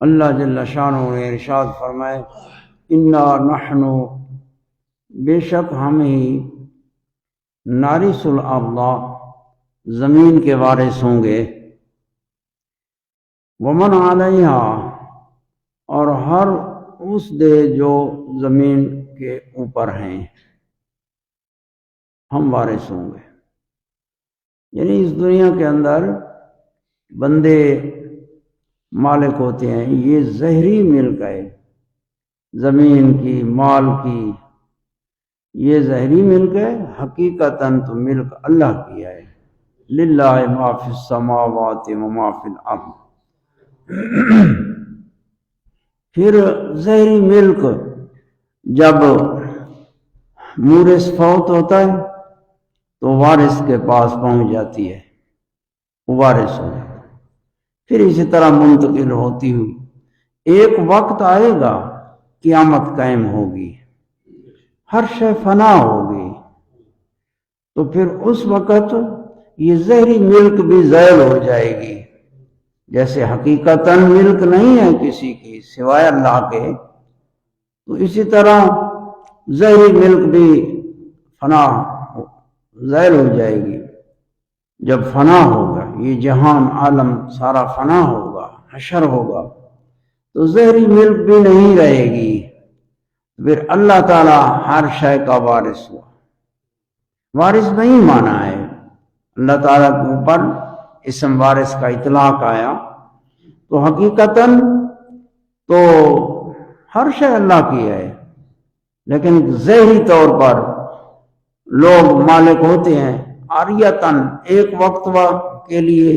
اللہ جل شانہ نے ارشاد فرمائے انا نحن، بے شک ہم ہی، نارث الارض، زمین کے وارث ہوں گے، ومن علیہا، اور ہر اس دے جو زمین کے اوپر ہیں ہم وارث ہوں گے۔ یعنی اس دنیا کے اندر بندے مالک ہوتے ہیں، یہ ظاہری ملک ہے، زمین کی، مال کی، یہ ظاہری ملک ہے، حقیقتاً تو ملک اللہ کی ہے، للہ ما فی السماوات و ما فی الارض۔ پھر ظاہری ملک جب مورث فوت ہوتا ہے تو وارث کے پاس پہنچ جاتی ہے، وہ وارث ہو جاتا ہے، پھر اسی طرح منتقل ہوتی ہوئی ایک وقت آئے گا قیامت قائم ہوگی، ہر شے فنا ہوگی، تو پھر اس وقت یہ ظاہری ملک بھی زائل ہو جائے گی۔ جیسے حقیقتاً ملک نہیں ہے کسی کی سوائے اللہ کے، تو اسی طرح ظاہری ملک بھی فنا زائل ہو جائے گی۔ جب فنا ہوگا، یہ جہان عالم سارا فنا ہوگا، حشر ہوگا، تو ظاہری ملک بھی نہیں رہے گی، پھر اللہ تعالیٰ ہر شے کا وارث ہوا۔ وارث نہیں مانا ہے، اللہ تعالیٰ کے اوپر اسم وارث کا اطلاق آیا تو حقیقتاً تو ہر شے اللہ کی ہے، لیکن ظاہری طور پر لوگ مالک ہوتے ہیں عاریتاً ایک وقت کے لیے۔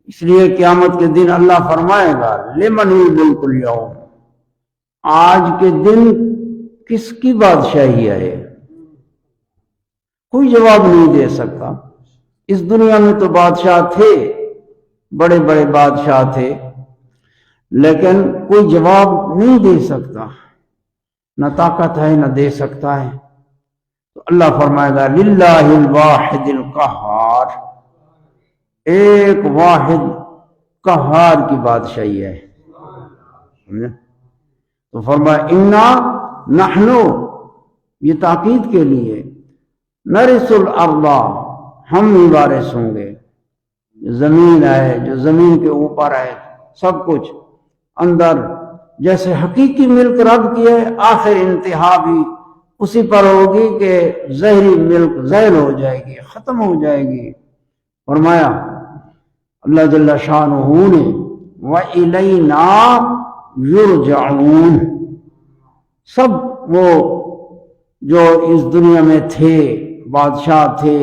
اس لیے قیامت کے دن اللہ فرمائے گا لمن الملک اليوم، آج کے دن کس کی بادشاہی ہے؟ کوئی جواب نہیں دے سکتا۔ اس دنیا میں تو بادشاہ تھے، بڑے بڑے بادشاہ تھے، لیکن کوئی جواب نہیں دے سکتا، نہ طاقت ہے نہ دے سکتا ہے۔ تو اللہ فرمائے گا للہ الواحد القہار، ایک واحد قہار کی بادشاہی ہے۔ تو فرمایا انا نحن، یہ تاکید کے لیے، نرث الارض، ہم ہی وارث ہوں گے۔ زمین ہے، جو زمین کے اوپر ہے، سب کچھ اندر، جیسے حقیقی ملک رب کی ہے، آخر انتہا بھی اسی پر ہوگی کہ ظاہری ملک زائل ہو جائے گی، ختم ہو جائے گی۔ فرمایا اللہ جل شانہ نے وَإِلَيْنَا یرجعون، سب وہ جو اس دنیا میں تھے، بادشاہ تھے،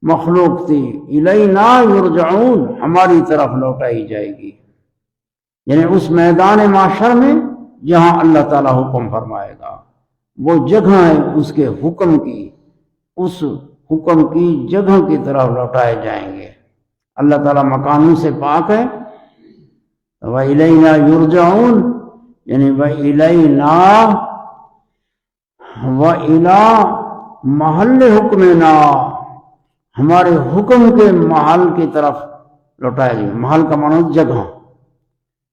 مخلوق تھی، الینا یرجعون، ہماری طرف لوٹائی جائے گی۔ یعنی اس میدان معاشر میں جہاں اللہ تعالیٰ حکم فرمائے گا، وہ جگہ ہے اس کے حکم کی، اس حکم کی جگہ کی طرف لوٹائے جائیں گے۔ اللہ تعالیٰ مکانوں سے پاک ہے۔ وَإِلَيْنَا يُرْجَعُونَ، یعنی وَإِلَيْنَا وَإِلَى محل حکمنا، ہمارے حکم کے محل کی طرف لوٹایا جائے گا۔ محل کا معنی جگہ۔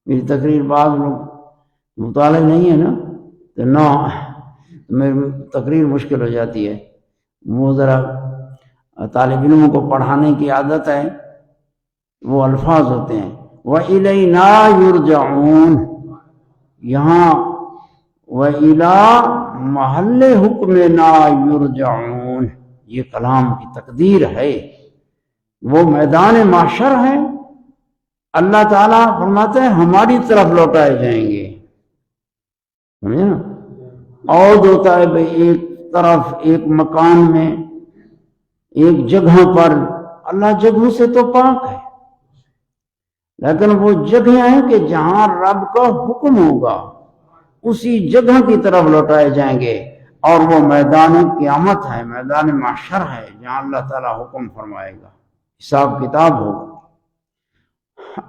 میری تقریر بعض لوگ مطالعہ نہیں ہے نا، تو نہ میری تقریر مشکل ہو جاتی ہے۔ وہ ذرا طالب علموں کو پڑھانے کی عادت ہے، وہ الفاظ ہوتے ہیں وَإِلَيْنَا يُرْجَعُونَ، یہاں وَإِلَى محل حکمنا یرجعون، یہ کلام کی تقدیر ہے۔ وہ میدان محشر ہے، اللہ تعالیٰ فرماتے ہیں ہماری طرف لوٹائے جائیں گے۔ سمجھے نا؟ عود ہوتا ہے بھئی ایک طرف، ایک مکان میں، ایک جگہ پر۔ اللہ جگہوں سے تو پاک ہے، لیکن وہ جگہ ہیں کہ جہاں رب کا حکم ہوگا اسی جگہ کی طرف لوٹائے جائیں گے، اور وہ میدان قیامت ہے، میدان محشر ہے، جہاں اللہ تعالیٰ حکم فرمائے گا، حساب کتاب ہوگا۔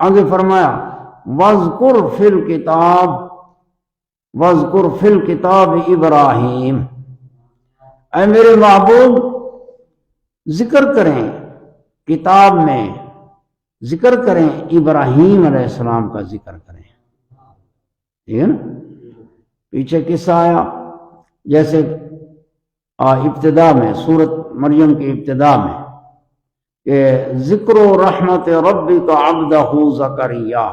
آگے فرمایا وَاذْكُرْ فِي الْكِتَابِ، وَاذْكُرْ فِي الْكِتَابِ ابراہیم، اے میرے محبوب ذکر کریں کتاب میں، ذکر کریں ابراہیم علیہ السلام کا ذکر کریں۔ ٹھیک ہے نا. پیچھے قصہ آیا جیسے ابتدا میں سورت مریم کی ابتدا میں کہ ذکر و رحمت ربک عبدہ زکریا،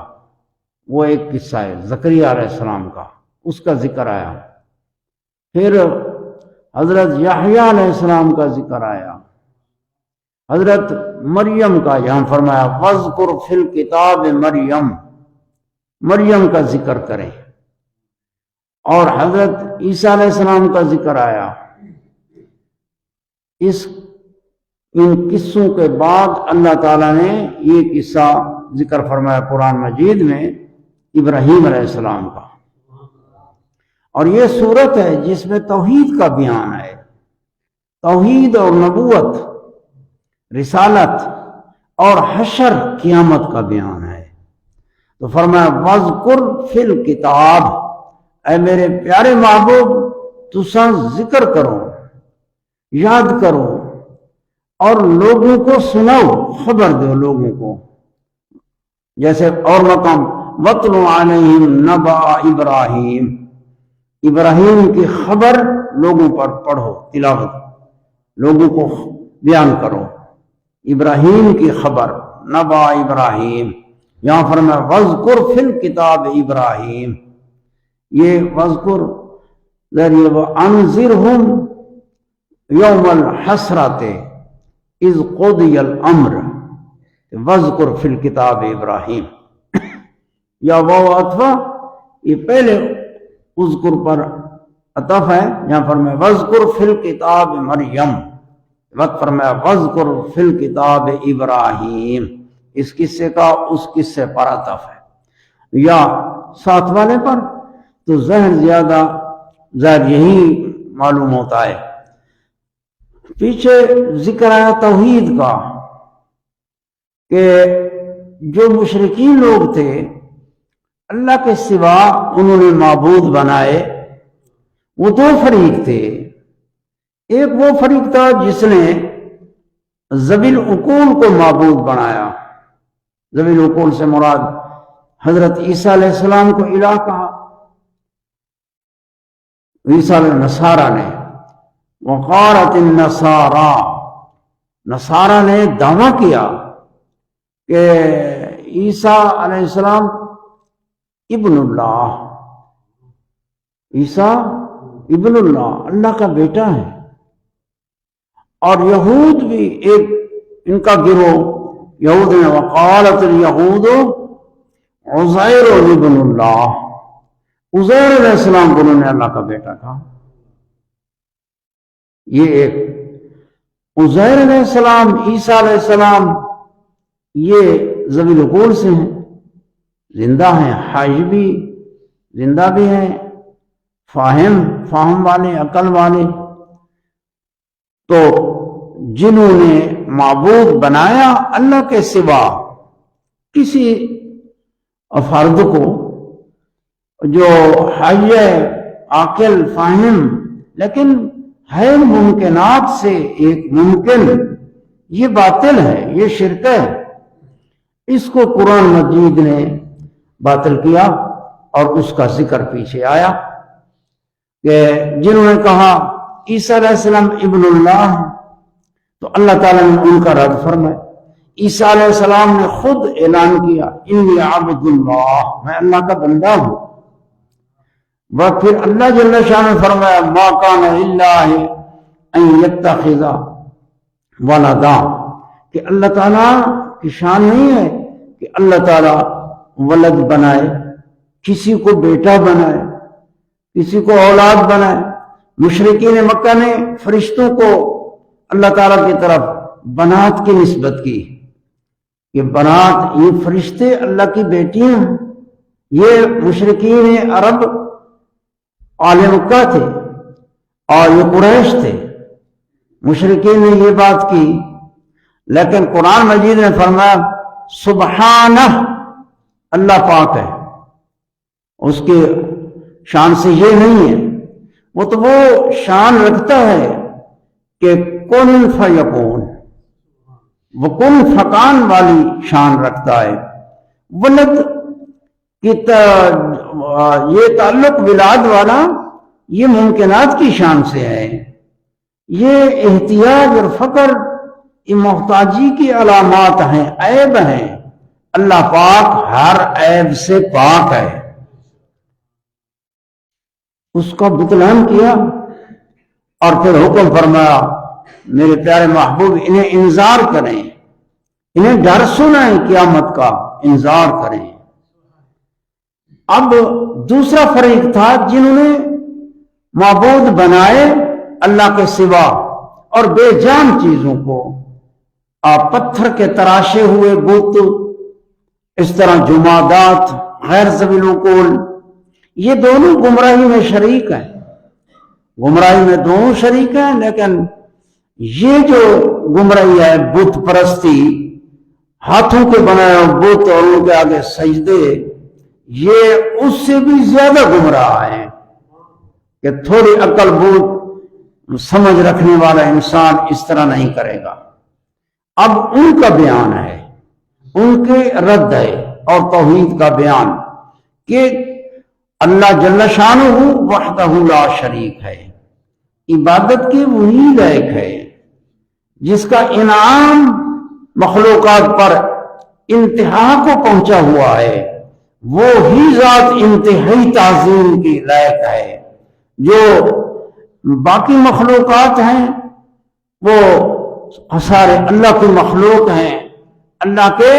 وہ ایک قصہ ہے زکریا علیہ السلام کا، اس کا ذکر آیا. پھر حضرت یحییٰ علیہ السلام کا ذکر آیا، حضرت مریم کا یہاں فرمایا وَاذْكُرْ فِي الْكِتَابِ مریم، مریم کا ذکر کریں. اور حضرت عیسیٰ علیہ السلام کا ذکر آیا. ان قصوں کے بعد اللہ تعالیٰ نے یہ قصہ ذکر فرمایا قرآن مجید میں ابراہیم علیہ السلام کا. اور یہ صورت ہے جس میں توحید کا بیان ہے، توحید اور نبوت، رسالت اور حشر قیامت کا بیان ہے. تو فرمایا وَاذْكُرْ فِي الْكِتَابِ، اے میرے پیارے محبوب تساں ذکر کرو، یاد کرو اور لوگوں کو سناؤ، خبر دو لوگوں کو. جیسے اور مقام وَاتْلُ عَلَيْهِمْ نَبَأَ ابراہیم، ابراہیم کی خبر لوگوں پر پڑھو، تلاوت لوگوں کو بیان کرو. ابراہیم کی خبر نبأ ابراہیم. یہاں فرمایا وَاذْكُرْ فِي الْكِتَابِ ابراہیم، یہ وَاذْكُرْ ذریعہ وَأَنذِرْهُمْ یوم الحسرۃ اذ قضی الامر وَاذْكُرْ فِي الْكِتَابِ ابراہیم. یا واو عطف یہ پہلے اذکر پر عطف ہے، یہاں فرمایا وَاذْكُرْ فِي الْكِتَابِ مریم، وقت فرمایا وَاذْكُرْ فِي الْكِتَابِ ابراہیم. اس قصے کا اس قصے پر عطف ہے، یا ساتھ والے پر تو ذہن زیادہ ظاہر یہی معلوم ہوتا ہے. پیچھے ذکر آیا توحید کا کہ جو مشرکین لوگ تھے اللہ کے سوا انہوں نے معبود بنائے، وہ دو فریق تھے. ایک وہ فریق تھا جس نے ذوی العقول کو معبود بنایا، ذوی العقول سے مراد حضرت عیسیٰ علیہ السلام کو الہ کہا. عیسیٰ علیہ نصارہ نے وقالت النصارى، نصارہ نے دعویٰ کیا کہ عیسیٰ علیہ السلام ابن اللہ، عیسیٰ ابن اللہ، اللہ کا بیٹا ہے. اور یہود بھی ایک ان کا گروہ، یہود نے وقالت الیہود عزیر ابن اللہ، عزیر علیہ السلام کو انہوں نے اللہ کا بیٹا کہا. یہ ایک عزیر علیہ السلام، عیسیٰ علیہ السلام یہ ذوی العقول سے ہیں، زندہ ہیں، حی بھی زندہ بھی ہیں، فاہم والے، عقل والے. تو جنہوں نے معبود بنایا اللہ کے سوا کسی فرد کو جو حی ہے، عاقل، فاہم، لیکن ہے ممکنات سے ایک ممکن، یہ باطل ہے، یہ شرک ہے. اس کو قرآن مجید نے باطل کیا اور اس کا ذکر پیچھے آیا کہ جنہوں نے کہا عیسیٰ علیہ السلام ابن اللہ، تو اللہ تعالیٰ نے ان کا رد فرمایا. عیسیٰ علیہ السلام نے خود اعلان کیا انی عبد اللہ، میں اللہ کا بندہ ہوں. وہ پھر اللہ جل شانہ نے فرمایا ما کان للہ ان یتخذ ولدا، کہ اللہ تعالیٰ کی شان نہیں ہے کہ اللہ تعالیٰ ولد بنائے، کسی کو بیٹا بنائے، کسی کو اولاد بنائے. مشرکین مکہ نے فرشتوں کو اللہ تعالیٰ کی طرف بنات کی نسبت کی کہ بنات، یہ فرشتے اللہ کی بیٹیاں ہیں. یہ مشرکین عرب اہل مکہ تھے اور یہ قریش تھے، مشرکین نے یہ بات کی. لیکن قرآن مجید نے فرمایا سبحانہ، اللہ پاک ہے، اس کی شان سے یہ نہیں ہے. وہ تو وہ شان رکھتا ہے کہ کن فیکون، وہ کن فکان والی شان رکھتا ہے. ولد کہ یہ تعلق ولاد والا یہ ممکنات کی شان سے ہے، یہ احتیاج اور فقر یہ محتاجی کی علامات ہیں، عیب ہیں۔ اللہ پاک ہر عیب سے پاک ہے۔ اس کا بطلان کیا اور پھر حکم فرمایا میرے پیارے محبوب انہیں انذار کریں، انہیں ڈر سنائیں، قیامت کا انذار کریں۔ اب دوسرا فریق تھا جنہوں نے معبود بنائے اللہ کے سوا اور بے جان چیزوں کو، پتھر کے تراشے ہوئے بت، اس طرح جمادات، غیر ذوی العقول، یہ دونوں گمراہی میں شریک ہیں، گمراہی میں دونوں شریک ہیں۔ لیکن یہ جو گمراہی ہے بت پرستی، ہاتھوں کے بنائے بت اور ان کے آگے سجدے، یہ اس سے بھی زیادہ گمراہ ہے کہ تھوڑی عقل بوجھ سمجھ رکھنے والا انسان اس طرح نہیں کرے گا۔ اب ان کا بیان ہے، ان کے رد ہے اور توحید کا بیان کہ اللہ جل شانہ وحدہ لا شریک ہے، عبادت کے وہی لائق ہے جس کا انعام مخلوقات پر انتہا کو پہنچا ہوا ہے، وہ ہی ذات انتہائی تعظیم کی لائق ہے۔ جو باقی مخلوقات ہیں وہ سارے اللہ کی مخلوق ہیں، اللہ کے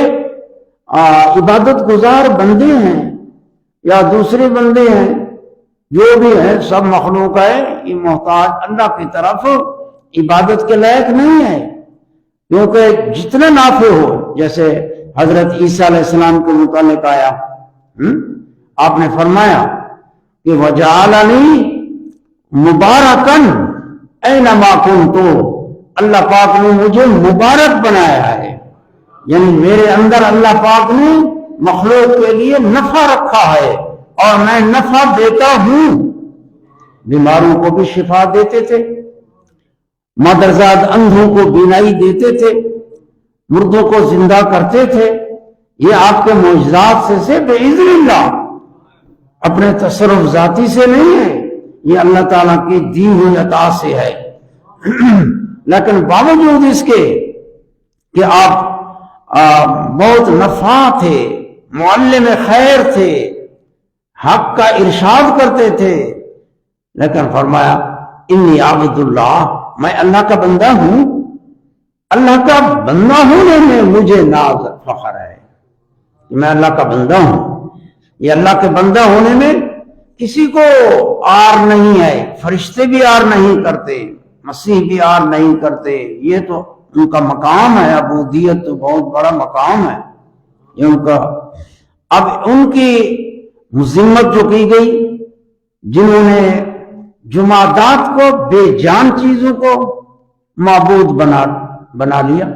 عبادت گزار بندے ہیں یا دوسرے بندے ہیں، جو بھی ہے سب مخلوق ہے، یہ محتاج اللہ کی طرف عبادت کے لائق نہیں ہے، کیونکہ جتنا نافع ہو، جیسے حضرت عیسیٰ علیہ السلام کے متعلق آیا، آپ نے فرمایا کہ وَجَعَلَنِي مُبَارَكًا أَيْنَمَا كُنتُ، اللہ پاک نے مجھے مبارک بنایا ہے، یعنی میرے اندر اللہ پاک نے مخلوق کے لیے نفع رکھا ہے اور میں نفع دیتا ہوں۔ بیماروں کو بھی شفا دیتے تھے، مادرزاد اندھوں کو بینائی دیتے تھے، مردوں کو زندہ کرتے تھے، یہ آپ کے معجزات سے بِإِذْنِ اللہ، اپنے تصرف ذاتی سے نہیں ہے، یہ اللہ تعالیٰ کی دی ہوئی عطا سے ہے۔ لیکن باوجود اس کے کہ آپ بہت نفع تھے، معلم خیر تھے، حق کا ارشاد کرتے تھے، لیکن فرمایا انی عبد اللہ، میں اللہ کا بندہ ہوں، اللہ کا بندہ ہونے میں مجھے ناز فخر ہے کہ میں اللہ کا بندہ ہوں۔ یہ اللہ کے بندہ ہونے میں کسی کو آر نہیں ہے، فرشتے بھی آر نہیں کرتے، مسیح بھی آر نہیں کرتے، یہ تو ان کا مقام ہے، عبودیت تو بہت بڑا مقام ہے یہ ان کا۔ اب ان کی مذمت جو کی گئی، جنہوں نے جمادات کو، بے جان چیزوں کو معبود بنا لیا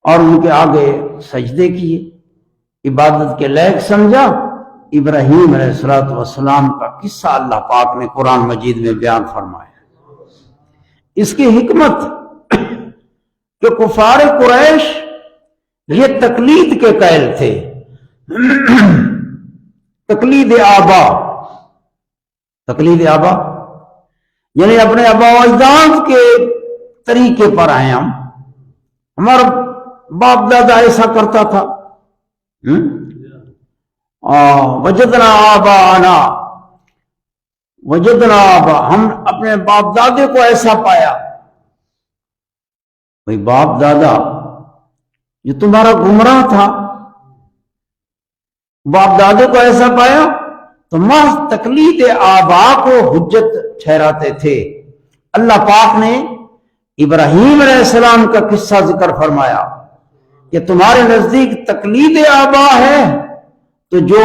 اور ان کے آگے سجدے کیے، عبادت کے لائق سمجھا، ابراہیم علیہ السلام کا قصہ اللہ پاک نے قرآن مجید میں بیان فرمایا۔ اس کی حکمت کہ کفار قریش یہ تقلید کے قائل تھے، تقلید آبا، تقلید آبا یعنی اپنے آبا و اجداد کے طریقے پر آئے، ہمارا باپ دادا ایسا کرتا تھا، وجدنا آباءنا، وجدنا آبا، ہم اپنے باپ دادے کو ایسا پایا۔ بھئی باپ دادا یہ تمہارا گمراہ تھا، باپ دادے کو ایسا پایا تو محض تقلید آبا کو حجت ٹھہراتے تھے۔ اللہ پاک نے ابراہیم علیہ السلام کا قصہ ذکر فرمایا کہ تمہارے نزدیک تقلید آبا ہے، تو جو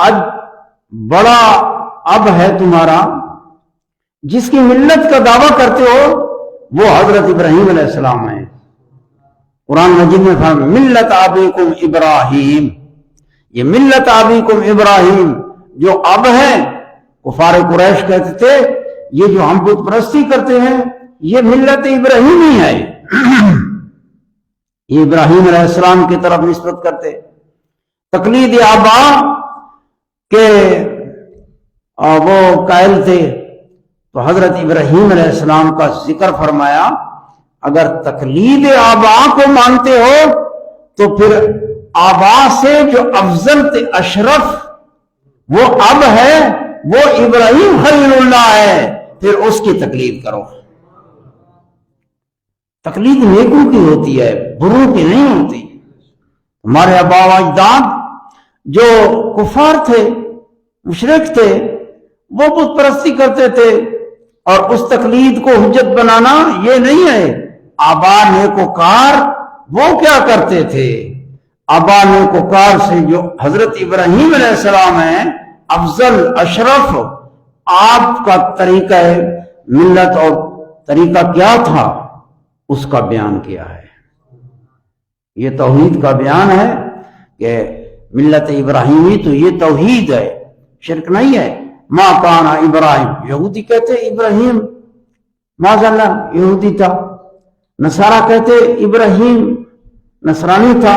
آج بڑا اب ہے تمہارا، جس کی ملت کا دعویٰ کرتے ہو، وہ حضرت ابراہیم علیہ السلام ہیں۔ قرآن مجید میں فرمایا ملت ابیکم ابراہیم، یہ ملت ابیکم ابراہیم جو اب ہے، کفار قریش کہتے تھے یہ جو ہم بت پرستی کرتے ہیں یہ ملت ابراہیمی ہے، یہ ابراہیم علیہ السلام کی طرف نسبت کرتے۔ تقلید آبا کے وہ قائل تھے، تو حضرت ابراہیم علیہ السلام کا ذکر فرمایا، اگر تقلید آبا کو مانتے ہو تو پھر آبا سے جو افضل تھے، اشرف، وہ اب ہے، وہ ابراہیم خلیل اللہ ہے، پھر اس کی تقلید کرو۔ تقلید نیکوں کی ہوتی ہے، بروں کی نہیں ہوتی۔ ہمارے آبا و اجداد جو کفار تھے، مشرک تھے، وہ بت پرستی کرتے تھے، اور اس تقلید کو حجت بنانا یہ نہیں ہے۔ آبا نیکوکار وہ کیا کرتے تھے؟ آبا نیکوکار سے جو حضرت ابراہیم علیہ السلام ہیں، افضل اشرف، آپ کا طریقہ ملت اور طریقہ کیا تھا، اس کا بیان کیا ہے۔ یہ توحید کا بیان ہے کہ ملت ابراہیمی تو یہ توحید ہے، شرک نہیں ہے۔ ما کان ابراہیم، یہودی کہتے ابراہیم معاذ اللہ یہودی تھا، نصارہ کہتے ابراہیم نصرانی تھا،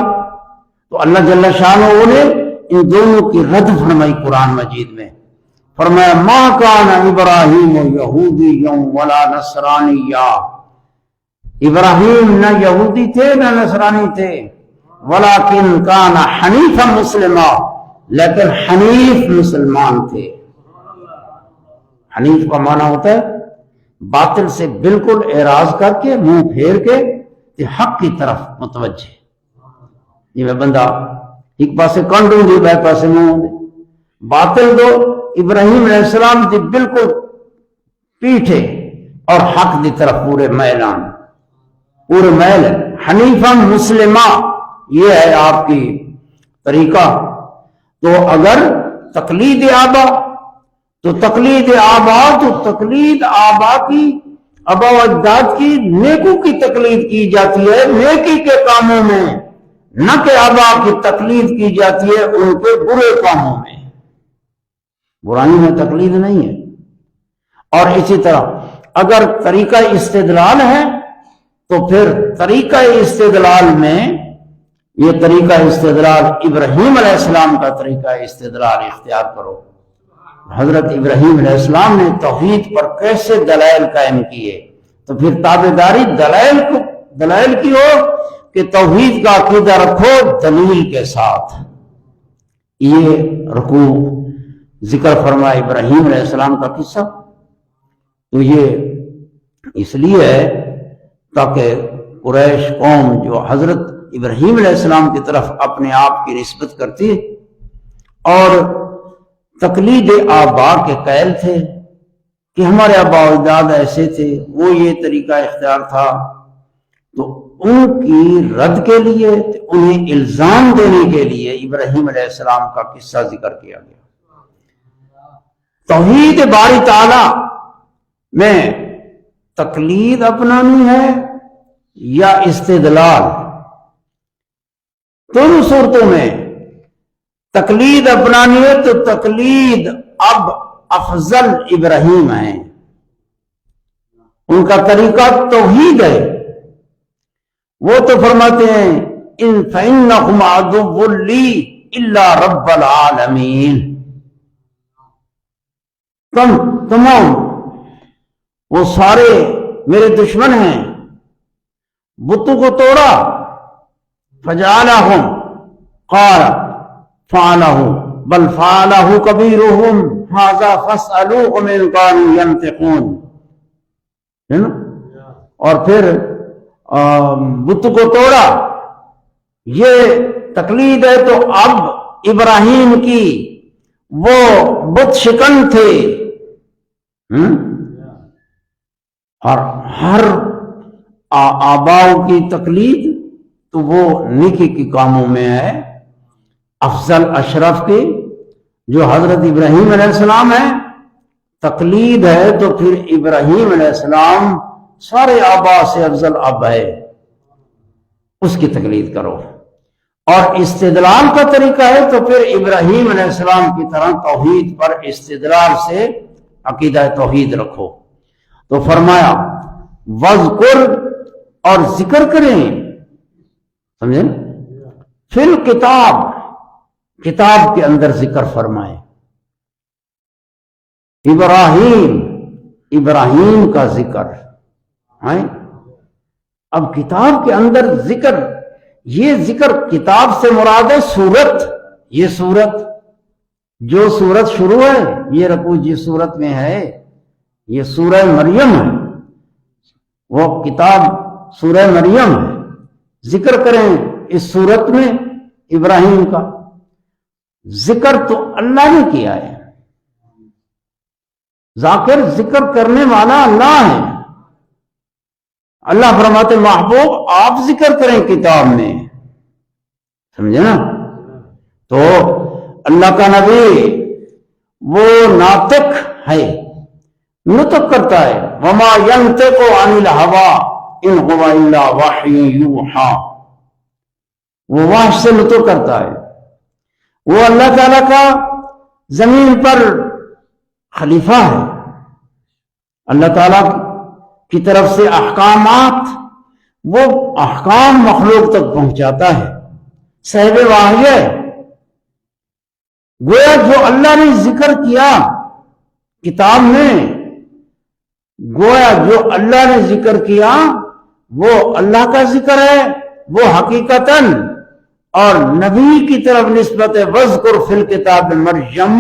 تو اللہ جل شانہ نے ان دونوں کی رد فرمائی قرآن مجید میں، فرمایا ما کان ابراہیم یہودیا ولا نصرانیا، ابراہیم نہ یہودی تھے نہ نصرانی تھے، ولیکن کان حنیفا مسلما، لیکن حنیف مسلمان تھے۔ حنیف کا معنی ہوتا ہے باطل سے بالکل اعراض کر کے، منہ پھیر کے حق کی طرف متوجہ۔ جی میں بندہ ایک پاسے کنڈوں دی، بے پاسے منہ دے، باطل دو ابراہیم علیہ السلام دی بالکل پیٹھے، اور حق دی طرف پورے میلان، پورے میل ہے۔ حنیفا مسلمہ، یہ ہے آپ کی طریقہ۔ تو اگر تقلید آبا، تو تقلید آبا، تو تقلید آبا کی، آبا و اجداد کی نیکوں کی تقلید کی جاتی ہے نیکی کے کاموں میں، نہ کہ آبا کی تقلید کی جاتی ہے ان کے برے کاموں میں۔ برائی میں تقلید نہیں ہے۔ اور اسی طرح اگر طریقہ استدلال ہے تو پھر طریقہ استدلال میں، یہ طریقہ استدلال ابراہیم علیہ السلام کا طریقہ استدلال اختیار کرو۔ حضرت ابراہیم علیہ السلام نے توحید پر کیسے دلائل قائم کیے، تو پھر تابعداری دلائل کی ہو کہ توحید کا عقیدہ رکھو دلیل کے ساتھ۔ یہ رکوع ذکر فرمایا ابراہیم علیہ السلام کا قصہ، تو یہ اس لیے ہے تاکہ قریش قوم جو حضرت ابراہیم علیہ السلام کی طرف اپنے آپ کی نسبت کرتی ہے اور تقلید آبا کے قائل تھے کہ ہمارے آبا و اجداد ایسے تھے، وہ یہ طریقہ اختیار تھا، تو ان کی رد کے لیے، انہیں الزام دینے کے لیے ابراہیم علیہ السلام کا قصہ ذکر کیا گیا۔ توحید باری تعالی میں تقلید اپنانی ہے یا استدلال؟ دونوں صورتوں میں تقلید اپنانی ہے تو تقلید اب افضل ابراہیم ہیں، ان کا طریقہ توحید ہے۔ وہ تو فرماتے ہیں ان فإنکم عدو لی الا رب العالمین، تمام وہ سارے میرے دشمن ہیں، بتوں کو توڑا، فجعلہم قال فعلہ بل فعلہ کبیرہم ھذا فاسألوہم ان کانوا ینطقون، ہے نا؟ اور پھر بت کو توڑا، یہ تقلید ہے۔ تو اب ابراہیم کی وہ بت شکن تھے، اور ہر آباؤں کی تقلید تو وہ نیکی کے کاموں میں ہے، افضل اشرف کی جو حضرت ابراہیم علیہ السلام ہے تقلید ہے، تو پھر ابراہیم علیہ السلام سارے آبا سے افضل اب ہے، اس کی تقلید کرو۔ اور استدلال کا طریقہ ہے تو پھر ابراہیم علیہ السلام کی طرح توحید پر استدلال سے عقیدہ توحید رکھو۔ تو فرمایا وذکر، اور ذکر کریں، سمجھے نا، فی الکتاب، کتاب کے اندر ذکر فرمائے. ابراہیم کا ذکر ہے. اب کتاب کے اندر ذکر، یہ ذکر کتاب سے مراد ہے سورت. یہ سورت، جو سورت شروع ہے، یہ رکوع جس سورت میں ہے یہ سورہ مریم ہے. وہ کتاب سورہ مریم ہے. ذکر کریں اس سورت میں ابراہیم کا. ذکر تو اللہ نے کیا ہے. ذاکر ذکر کرنے والا اللہ ہے. اللہ فرماتے محبوب آپ ذکر کریں کتاب میں. سمجھے نا؟ تو اللہ کا نبی وہ ناطق ہے، نطق کرتا ہے. وما ينطق عن الهوى ان هو الا وحی یوحی. وہ وحی سے نطق کرتا ہے. وہ اللہ تعالیٰ کا زمین پر خلیفہ ہے. اللہ تعالیٰ کی طرف سے احکامات، وہ احکام مخلوق تک پہنچاتا ہے. صاحب وحی ہے. گویا جو اللہ نے ذکر کیا کتاب میں، گویا جو اللہ نے ذکر کیا وہ اللہ کا ذکر ہے، وہ حقیقتاً. اور نبی کی طرف نسبت وذکر فی الکتاب مریم،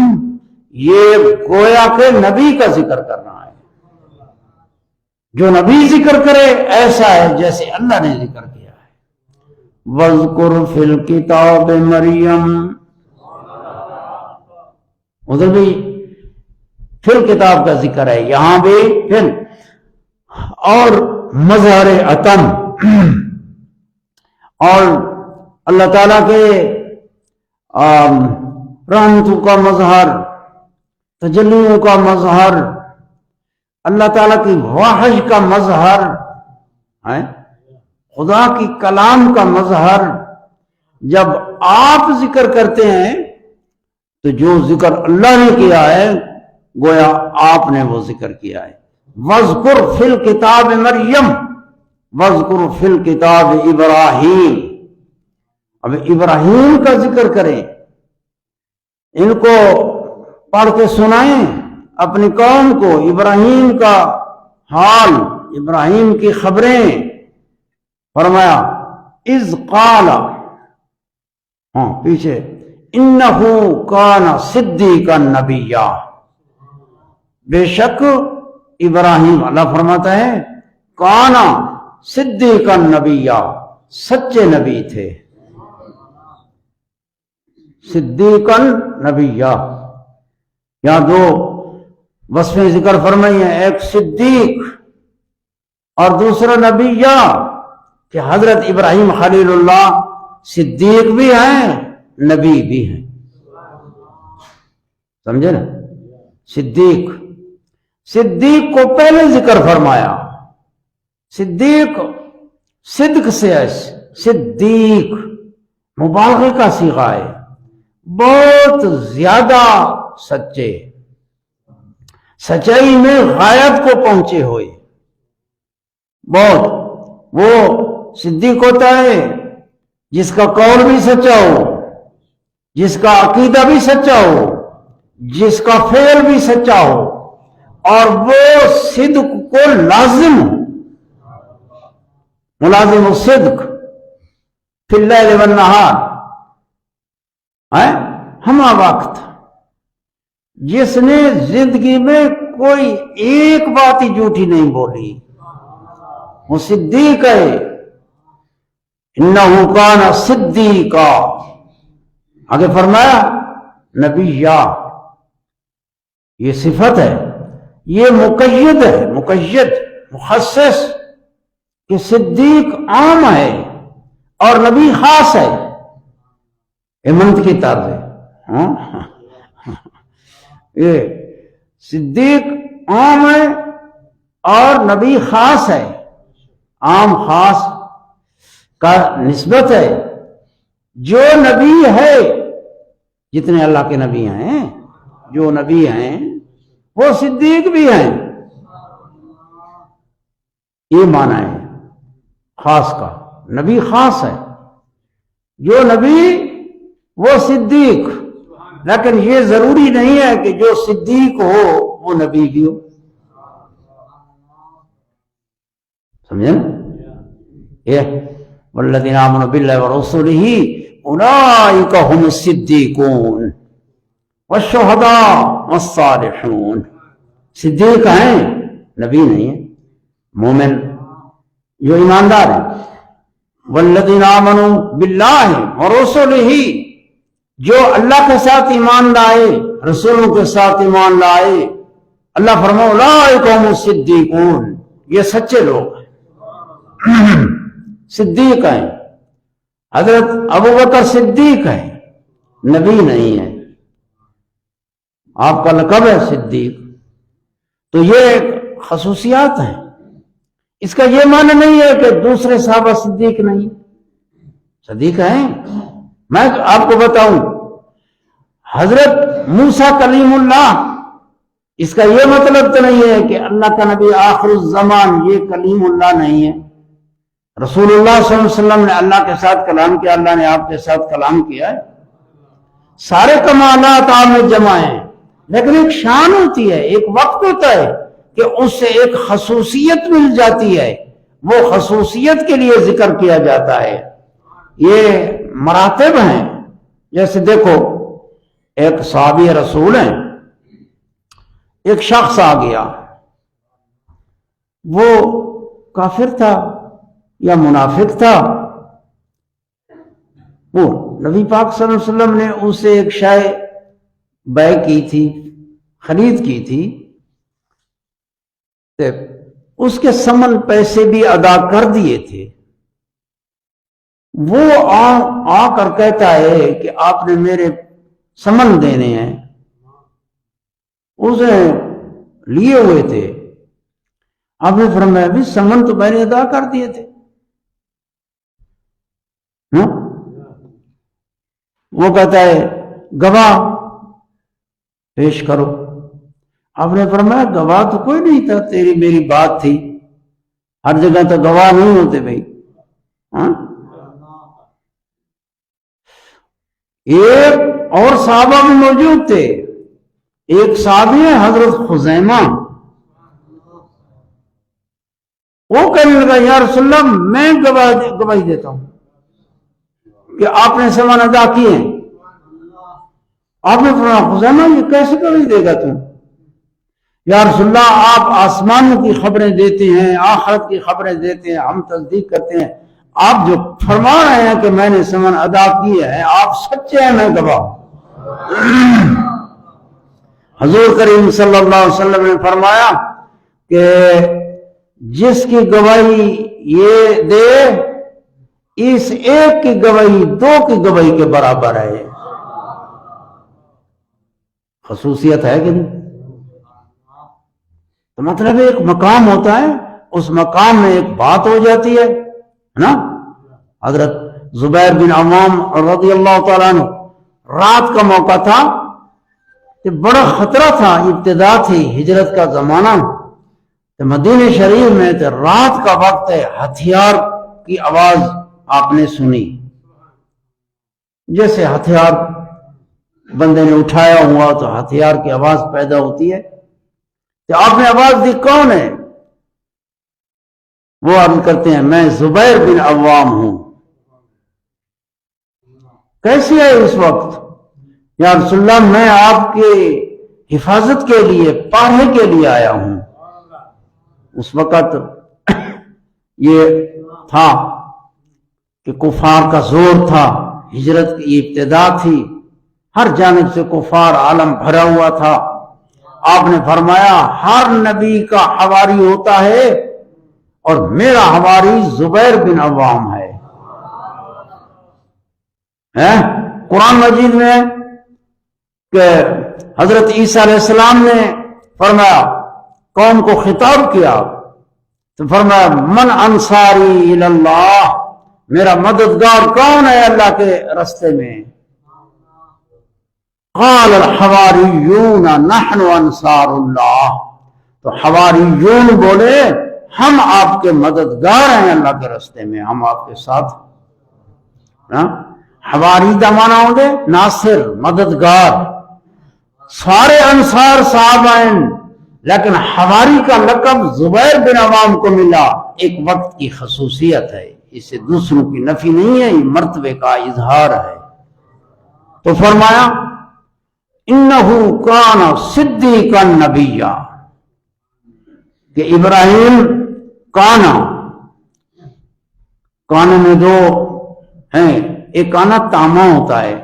یہ گویا کہ نبی کا ذکر کرنا ہے. جو نبی ذکر کرے ایسا ہے جیسے اللہ نے ذکر کیا ہے. وذکر فی الکتاب مریم، ادھر بھی فی الکتاب کا ذکر ہے، یہاں بھی پھر. اور مظہر عتم، اور اللہ تعالیٰ کے رحمتوں کا مظہر، تجلیوں کا مظہر، اللہ تعالیٰ کی وحی کا مظہر ہے، خدا کی کلام کا مظہر. جب آپ ذکر کرتے ہیں تو جو ذکر اللہ نے کیا ہے گویا آپ نے وہ ذکر کیا ہے. وَاذْكُرْ فِي الْكِتَابِ مریم، وَاذْكُرْ فِي الْكِتَابِ ابراہیم. اب ابراہیم کا ذکر کریں، ان کو پڑھ کے سنائیں اپنی قوم کو ابراہیم کا حال، ابراہیم کی خبریں. فرمایا اذ قال، پیچھے انہو کان صدیقا نبیا. بے شک ابراہیم، اللہ فرماتا ہے کانا صدیقا نبیا، سچے نبی تھے. صدیقا نبیا، یہاں دو وصفیں ذکر فرمائی ہیں، ایک صدیق اور دوسرا نبیا. کہ حضرت ابراہیم خلیل اللہ صدیق بھی ہیں، نبی بھی ہیں. سمجھے نا؟ صدیق، صدیق کو پہلے ذکر فرمایا. صدیق صدق سے ہے، صدیق مبالغے کا صیغہ ہے، بہت زیادہ سچے، سچائی میں غایت کو پہنچے ہوئے. بہت. وہ صدیق ہوتا ہے جس کا قول بھی سچا ہو، جس کا عقیدہ بھی سچا ہو، جس کا فعل بھی سچا ہو، اور وہ صدق کو لازم ہو. ملازم الصدق فی اللیل والنہار، ہمہ وقت جس نے زندگی میں کوئی ایک بات ہی جھوٹی نہیں بولی، وہ صدیق ہے. انہو کان صدیقا، آگے فرمایا نبیہ. یہ صفت ہے، یہ مقید ہے، مقید مخصص، کہ صدیق عام ہے اور نبی خاص ہے. امنت کی طرز ہے. یہ صدیق عام ہے اور نبی خاص ہے. عام خاص کا نسبت ہے. جو نبی ہے، جتنے اللہ کے نبی ہیں، جو نبی ہیں وہ صدیق بھی ہیں. یہ معنی ہے خاص کا. نبی خاص ہے. جو نبی وہ صدیق، لیکن یہ ضروری نہیں ہے کہ جو صدیق ہو وہ نبی بھی ہو. سمجھے نا؟ یہ والذین آمنوا باللہ ورسولہ اولئک هم الصدیقون والشہداء والصالحون. صدیق ہیں، نبی نہیں ہے، مومن جو ایماندار ہیں. والذین آمنوا باللہ ورسولہ، جو اللہ کے ساتھ ایمان لائے، رسولوں کے ساتھ ایمان لائے. اللہ فرماؤ اولئک هم الصدیقون، یہ سچے لوگ ہیں، صدیق ہیں. حضرت ابوبکر صدیق ہیں، نبی نہیں ہے، آپ کا لقب ہے صدیق. تو یہ خصوصیات ہیں. اس کا یہ معنی نہیں ہے کہ دوسرے صحابہ صدیق نہیں، صدیق ہیں. میں آپ کو بتاؤں، حضرت موسیٰ کلیم اللہ، اس کا یہ مطلب تو نہیں ہے کہ اللہ کا نبی آخر الزمان یہ کلیم اللہ نہیں ہے. رسول اللہ صلی اللہ علیہ وسلم نے اللہ کے ساتھ کلام کیا، اللہ نے آپ کے ساتھ کلام کیا ہے. سارے کمالات آپ میں جمع ہیں، لیکن ایک شان ہوتی ہے، ایک وقت ہوتا ہے کہ اس سے ایک خصوصیت مل جاتی ہے، وہ خصوصیت کے لیے ذکر کیا جاتا ہے. یہ مراتب ہیں. جیسے دیکھو، ایک صحابی رسول ہیں، ایک شخص آ گیا، وہ کافر تھا یا منافق تھا. وہ نبی پاک صلی اللہ علیہ وسلم نے اسے ایک شے بیع کی تھی، خرید کی تھی، اس کے ثمن پیسے بھی ادا کر دیے تھے. وہ آ کر کہتا ہے کہ آپ نے میرے ثمن دینے ہیں. اسے لیے ہوئے تھے، آپ نے فرمایا بھی ثمن تو میں نے ادا کر دیے تھے. وہ کہتا ہے گواہ پیش کرو. آپ نے فرمایا گواہ تو کوئی نہیں تھا، تیری میری بات تھی، ہر جگہ تو گواہ نہیں ہوتے بھائی. ایک اور صحابہ بھی موجود تھے. ایک صحابی ہے حضرت خزیمہ، وہ کہنے لگا یا رسول اللہ میں گواہی دیتا ہوں کہ آپ نے ثمن ادا کیے. آپ نے فرمایا خزیمہ یہ کیسے گواہی دے گا تم؟ یا رسول اللہ آپ آسمانوں کی خبریں دیتے ہیں، آخرت کی خبریں دیتے ہیں، ہم تصدیق کرتے ہیں. آپ جو فرما رہے ہیں کہ میں نے ثمن ادا کیے ہیں، آپ سچے ہیں، میں گواہ. حضور کریم صلی اللہ علیہ وسلم نے فرمایا کہ جس کی گواہی یہ دے، اس ایک کی گواہی دو کی گواہی کے برابر ہے. خصوصیت ہے کہ نہیں؟ تو مطلب ایک مقام ہوتا ہے، اس مقام میں ایک بات ہو جاتی ہے نا. حضرت زبیر بن عوام رضی اللہ تعالیٰ عنہ، رات کا موقع تھا کہ بڑا خطرہ تھا، ابتدا تھی ہجرت کا زمانہ، تو مدینہ شریف میں تو رات کا وقت ہے، ہتھیار کی آواز آپ نے سنی، جیسے ہتھیار بندے نے اٹھایا ہوا تو ہتھیار کی آواز پیدا ہوتی ہے. کہ آپ نے آواز دی کون ہے؟ وہ عرض کرتے ہیں میں زبیر بن عوام ہوں. کیسے ہے اس وقت؟ یا رسول اللہ میں آپ کے حفاظت کے لیے، پہرے کے لیے آیا ہوں. اس وقت یہ تھا کہ کفار کا زور تھا، ہجرت کی ابتدا تھی، ہر جانب سے کفار عالم بھرا ہوا تھا. آپ نے فرمایا ہر نبی کا حواری ہوتا ہے اور میرا حواری زبیر بن عوام ہے. قرآن مجید میں کہ حضرت عیسیٰ علیہ السلام نے فرمایا، قوم کو خطاب کیا تو فرمایا من انصاری اللہ، میرا مددگار کون ہے اللہ کے راستے میں؟ قال الحواریون نحن انصار اللہ، تو حواریون بولے ہم آپ کے مددگار ہیں اللہ کے راستے میں، ہم آپ کے ساتھ. حواری دا مانا ہوندے ناصر مددگار، سارے انصار صحابہ ہیں، لیکن حواری کا لقب زبیر بن عوام کو ملا، ایک وقت کی خصوصیت ہے، اسے دوسروں کی نفی نہیں ہے، یہ مرتبے کا اظہار ہے۔ تو فرمایا انہو کان صدیقا نبیا، کہ ابراہیم کانا میں دو ہیں، ایک کانا تاما ہوتا ہے،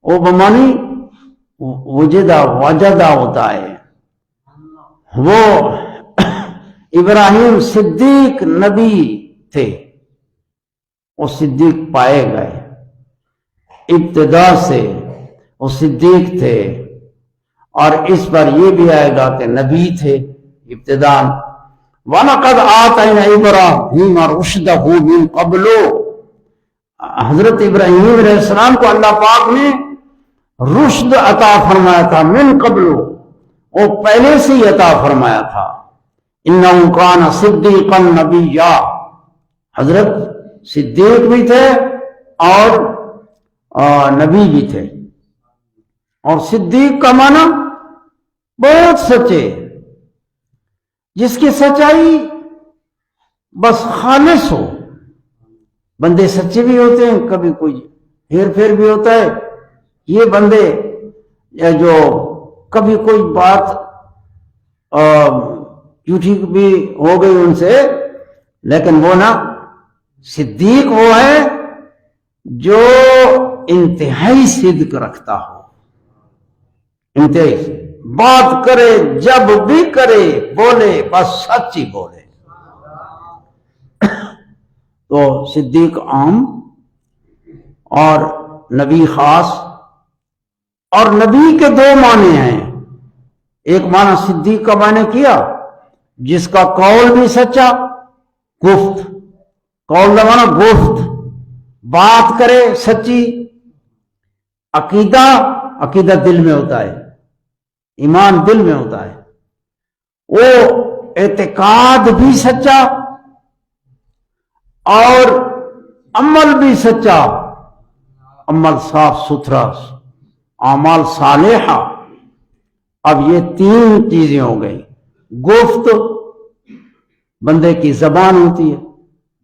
وہ بمانی وجدہ ہوتا ہے، وہ ابراہیم صدیق نبی تھے، وہ صدیق پائے گئے، ابتدا سے وہ صدیق تھے، اور اس پر یہ بھی آئے گا کہ نبی تھے ابتداء۔ وَلَقَدْ آتَيْنَا إِبْرَاهِيمَ رُشْدَهُ مِنْ قَبْلُ، حضرت ابراہیم علیہ السلام کو اللہ پاک نے رشد عطا فرمایا تھا، من قبل، وہ پہلے سے ہی عطا فرمایا تھا۔ اِنَّهُ كَانَ صِدِّيقًا نَبِيًّا، حضرت صدیق بھی تھے اور نبی بھی تھے۔ اور صدیق کا معنی بہت سچے، جس کی سچائی بس خالص ہو۔ بندے سچے بھی ہوتے ہیں، کبھی کوئی ہیر پھیر بھی ہوتا ہے، یہ بندے جو کبھی کوئی بات جھوٹی بھی ہو گئی ان سے، لیکن وہ نا صدیق وہ ہے جو انتہائی صدق رکھتا ہو، انتہائی بات کرے، جب بھی کرے بولے بس سچ ہی بولے۔ تو صدیق عام اور نبی خاص، اور نبی کے دو معنی ہیں، ایک معنی صدیق کا معنی کیا جس کا قول بھی سچا، گفت، قول کا معنی گفت، بات کرے سچی، عقیدہ دل میں ہوتا ہے، ایمان دل میں ہوتا ہے، وہ اعتقاد بھی سچا اور عمل بھی سچا، عمل صاف ستھرا، اعمال صالحہ۔ اب یہ تین چیزیں ہو گئی، گفت بندے کی زبان ہوتی ہے،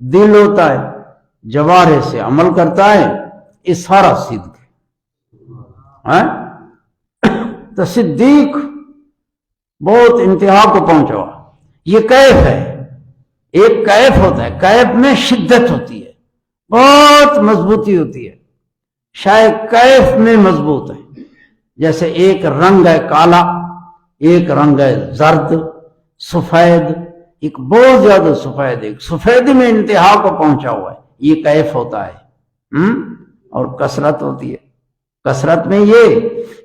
دل ہوتا ہے، جوارح سے عمل کرتا ہے، یہ سارا صدق ہے۔ تو صدیق بہت انتہا کو پہنچا ہوا۔ یہ کیف ہے، ایک کیف ہوتا ہے، کیف میں شدت ہوتی ہے، بہت مضبوطی ہوتی ہے، شاید کیف میں مضبوط ہے، جیسے ایک رنگ ہے کالا، ایک رنگ ہے زرد، سفید، ایک بہت زیادہ سفید، ایک سفید میں انتہا کو پہنچا ہوا ہے، یہ کیف ہوتا ہے۔ اور کثرت ہوتی ہے، کثرت میں یہ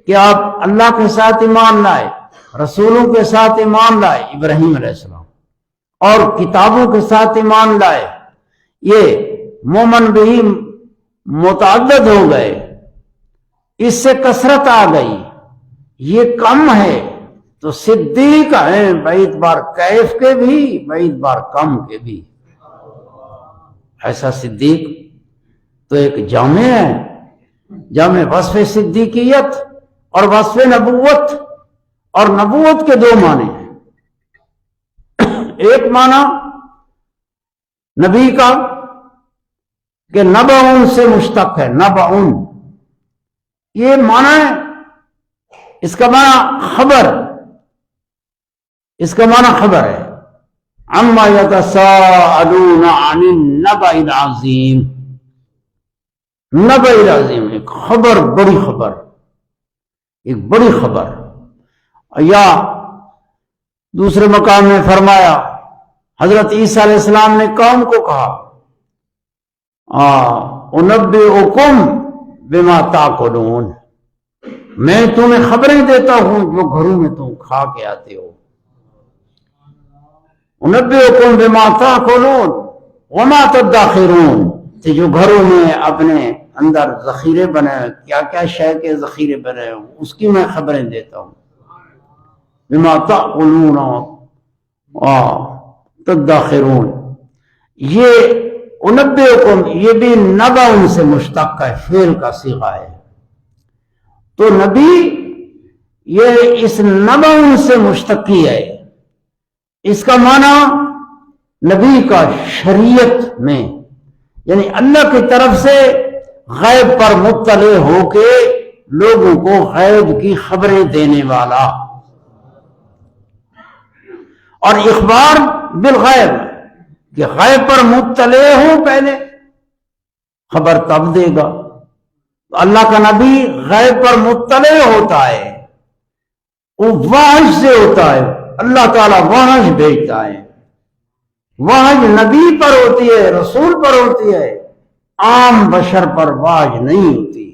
کہ آپ اللہ کے ساتھ ایمان لائے، رسولوں کے ساتھ ایمان لائے، ابراہیم علیہ السلام، اور کتابوں کے ساتھ ایمان لائے، یہ مومن بھی متعدد ہو گئے، اس سے کثرت آ گئی، یہ کم ہے تو صدیق ہیں، بعید بار کیف کے بھی، بعید بار کم کے بھی۔ ایسا صدیق تو ایک جامع ہے، جامع وصف صدیقیت اور وصف نبوت، اور نبوت کے دو معنی ہیں، ایک معنی نبی کا کہ نبعن سے مشتق ہے، نبعن، یہ معنی ہے، اس کا معنی خبر، اس کا معنی خبر ہے، عما یتساءلون عن النبأ العظیم، نبأ العظیم ایک خبر، بڑی خبر، ایک بڑی خبر۔ یا دوسرے مقام میں فرمایا، حضرت عیسیٰ علیہ السلام نے قوم کو کہا، انبئکم بما تاکلون، میں تمہیں خبریں دیتا ہوں جو گھروں میں تم کھا کے آتے ہو، انبئکم بما تاکلون وما تدخرون، جو گھروں میں اپنے اندر ذخیرے بنے، کیا کیا شے کے ذخیرے بنے، اس کی میں خبریں دیتا ہوں، بما تاکلون تدخرون، یہ انبئکم یہ بھی نبأ سے مشتق ہے، فعل کا صیغہ ہے، تو نبی یہ اس نبأ سے مشتقی ہے۔ اس کا معنی نبی کا شریعت میں، یعنی اللہ کی طرف سے غیب پر مطلع ہو کے لوگوں کو غیب کی خبریں دینے والا، اور اخبار بالغیب کہ غیب پر مطلع ہو، پہلے خبر تب دے گا۔ اللہ کا نبی غیب پر مطلع ہوتا ہے، وہ وحی سے ہوتا ہے، اللہ تعالیٰ وحی بھیجتا ہے، وحی نبی پر ہوتی ہے، رسول پر ہوتی ہے، عام بشر پر وحی نہیں ہوتی۔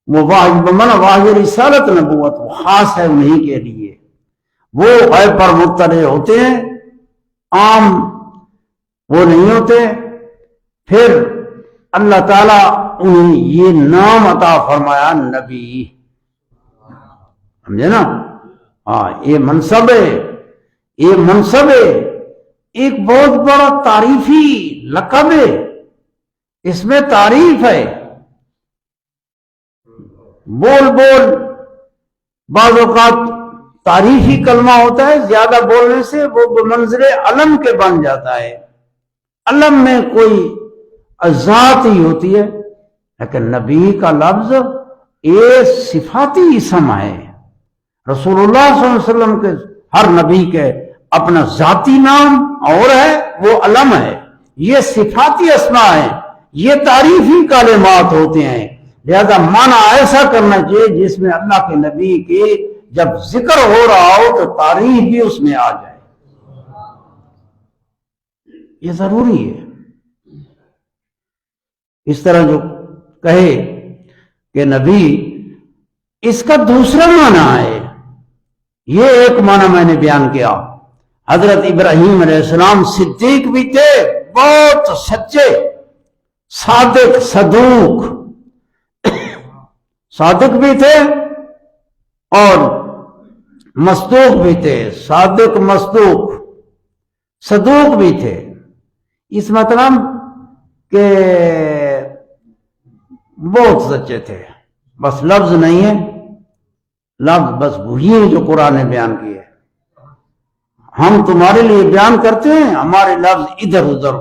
وہ وحی بمعنی وحی رسالت نبوت، وہ خاص ہے انہیں کے لیے، وہ غیب پر مطلع ہوتے ہیں، عام وہ نہیں ہوتے۔ پھر اللہ تعالیٰ انہیں یہ نام عطا فرمایا نبی، سمجھے نا؟ ہاں، یہ منصب ہے، یہ منصب ہے، ایک بہت بڑا تعریفی لقب ہے، اس میں تعریف ہے۔ بول بول بعض اوقات تعریفی کلمہ ہوتا ہے، زیادہ بولنے سے وہ بمنزل علم کے بن جاتا ہے، علم میں کوئی ذات ہی ہوتی ہے، لیکن نبی کا لفظ یہ صفاتی اسم ہے۔ رسول اللہ صلی اللہ علیہ وسلم کے ہر نبی کے اپنا ذاتی نام اور ہے، وہ علم ہے، یہ صفاتی اسماء ہیں، یہ تعریفی کلمات ہوتے ہیں، لہذا معنی ایسا کرنا چاہیے جس میں اللہ کے نبی کے جب ذکر ہو رہا ہو تو تعریف بھی اس میں آ جائے، یہ ضروری ہے۔ اس طرح جو کہے کہ نبی، اس کا دوسرا معنی ہے، یہ ایک معنی میں نے بیان کیا، حضرت ابراہیم علیہ السلام صدیق بھی تھے، بہت سچے، صادق صدوق، صادق بھی تھے اور مصدوق بھی تھے، صادق مصدوق صدوق بھی تھے۔ اس مطلب کہ بہت سچے تھے، بس لفظ نہیں ہے، لفظ بس وہی ہے جو قرآن نے بیان کیے، ہم تمہارے لیے بیان کرتے ہیں، ہمارے لفظ ادھر ادھر،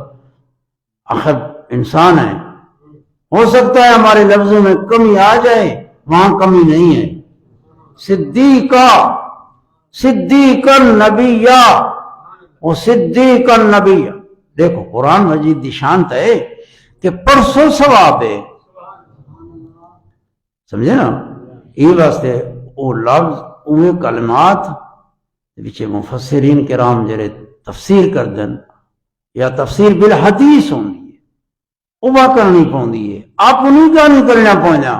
آخر انسان ہے، ہو سکتا ہے ہمارے لفظوں میں کمی آ جائے، وہاں کمی نہیں ہے۔ صدیق النبیہ، وہ صدیق النبیہ، دیکھو قرآن مجید دی شانت ہے کہ پرسوں ثواب ہے، سمجھے نا؟ یہ واسطے وہ لفظ اوے کلمات پیچھے مفسرین کرام جڑے تفسیر کر دن یا تفسیر بالحدیث ہوں گی، اوہ کرنی پوندی ہے، آپ انہیں کا نہیں کرنا پوندیا،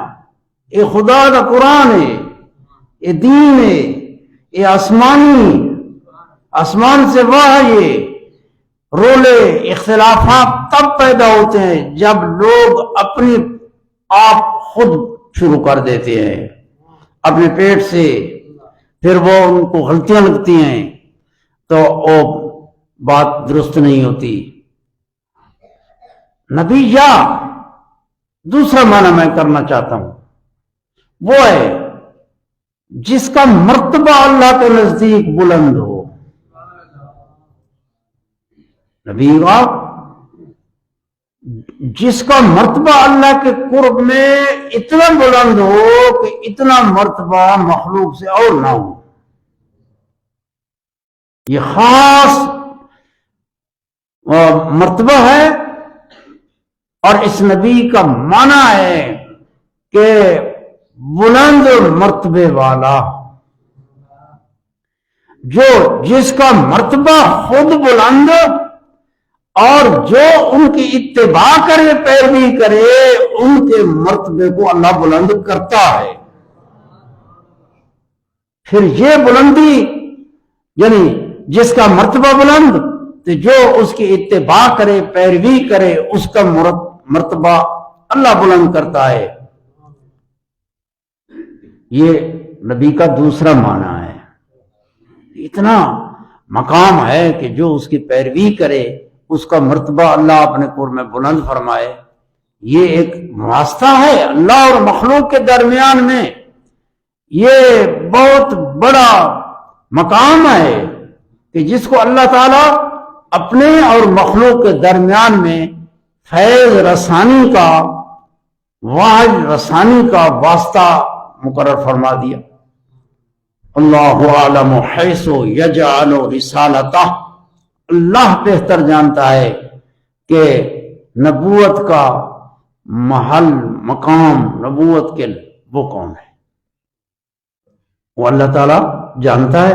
یہ خدا کا قرآن ہے، یہ دین ہے، یہ آسمان سے وحی ہے۔ رولے اختلافات تب پیدا ہوتے ہیں جب لوگ اپنی آپ خود شروع کر دیتے ہیں اپنے پیٹ سے، پھر وہ ان کو غلطیاں لگتی ہیں تو وہ بات درست نہیں ہوتی۔ نبی یا دوسرا معنی میں کرنا چاہتا ہوں، وہ ہے جس کا مرتبہ اللہ کے نزدیک بلند ہو۔ نبی کا جس کا مرتبہ اللہ کے قرب میں اتنا بلند ہو کہ اتنا مرتبہ مخلوق سے اور نہ ہو، یہ خاص مرتبہ ہے، اور اس نبی کا معنی ہے کہ بلند مرتبے والا، جس کا مرتبہ خود بلند اور جو ان کی اتباع کرے، پیروی کرے، ان کے مرتبے کو اللہ بلند کرتا ہے۔ پھر یہ بلندی یعنی جس کا مرتبہ بلند، تو جو اس کی اتباع کرے، پیروی کرے، اس کا مرتبہ اللہ بلند کرتا ہے۔ یہ نبی کا دوسرا معنی ہے۔ اتنا مقام ہے کہ جو اس کی پیروی کرے، اس کا مرتبہ اللہ اپنے قرآن میں بلند فرمائے. یہ ایک واسطہ ہے اللہ اور مخلوق کے درمیان میں. یہ بہت بڑا مقام ہے کہ جس کو اللہ تعالیٰ اپنے اور مخلوق کے درمیان میں فیض رسانی کا واحد رسانی کا واسطہ مقرر فرما دیا. اللہ عالم حیث یجعل رسالتہ، اللہ بہتر جانتا ہے کہ نبوت کا محل مقام نبوت کے وہ کون ہے. وہ اللہ تعالیٰ جانتا ہے،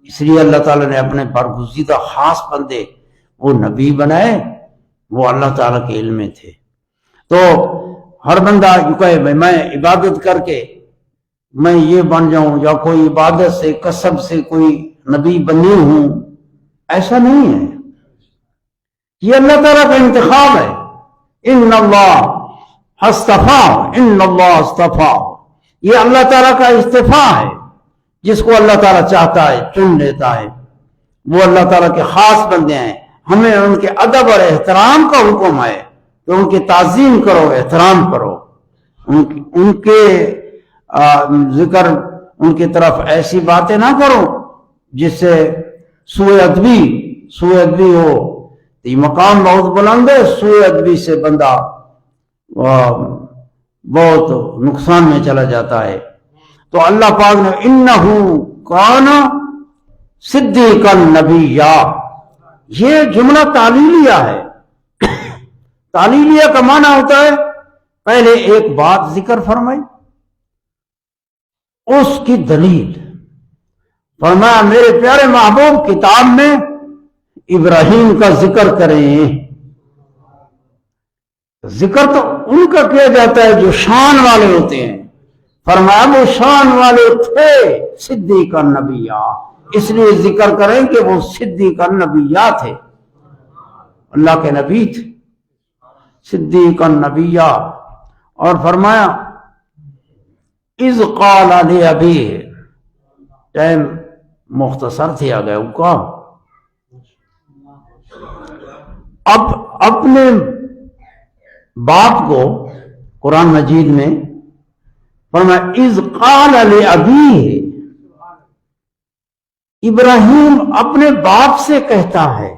اس لیے اللہ تعالیٰ نے اپنے برگزیدہ خاص بندے وہ نبی بنائے، وہ اللہ تعالیٰ کے علم میں تھے. تو ہر بندہ جو کہے میں عبادت کر کے میں یہ بن جاؤں یا کوئی عبادت سے کسب سے کوئی نبی بنی ہوں، ایسا نہیں ہے. یہ اللہ تعالیٰ کا انتخاب ہے. ان اللہ اصطفیٰ، یہ اللہ تعالیٰ کا استفاء ہے. جس کو اللہ تعالیٰ چاہتا ہے چن لیتا ہے. وہ اللہ تعالیٰ کے خاص بندے ہیں. ہمیں ان کے ادب اور احترام کا حکم ہے کہ ان کی تعظیم کرو، احترام کرو، ان کے ذکر ان کی طرف ایسی باتیں نہ کرو جس سے سوء ادبی ہو. یہ مقام بہت بلند ہے. سوء ادبی سے بندہ بہت نقصان میں چلا جاتا ہے. تو اللہ پاک نے انہو کان صدیقا نبیّا، یہ جملہ تعلیلیہ ہے. تعلیلیہ کا معنی ہوتا ہے پہلے ایک بات ذکر فرمائی، اس کی دلیل. فرمایا میرے پیارے محبوب کتاب میں ابراہیم کا ذکر کریں. ذکر تو ان کا کیا جاتا ہے جو شان والے ہوتے ہیں. فرمایا وہ شان والے تھے صدیق النبیّا، اس لیے ذکر کریں کہ وہ صدیق النبیّا تھے، اللہ کے نبی تھے صدیق النبیّا. اور فرمایا اذ قال لأبیہ، ٹائم مختصر تھی آ گئے کا. اب اپنے باپ کو قرآن مجید میں فرمایا اذ قال لأبیہ، ابراہیم اپنے باپ سے کہتا ہے.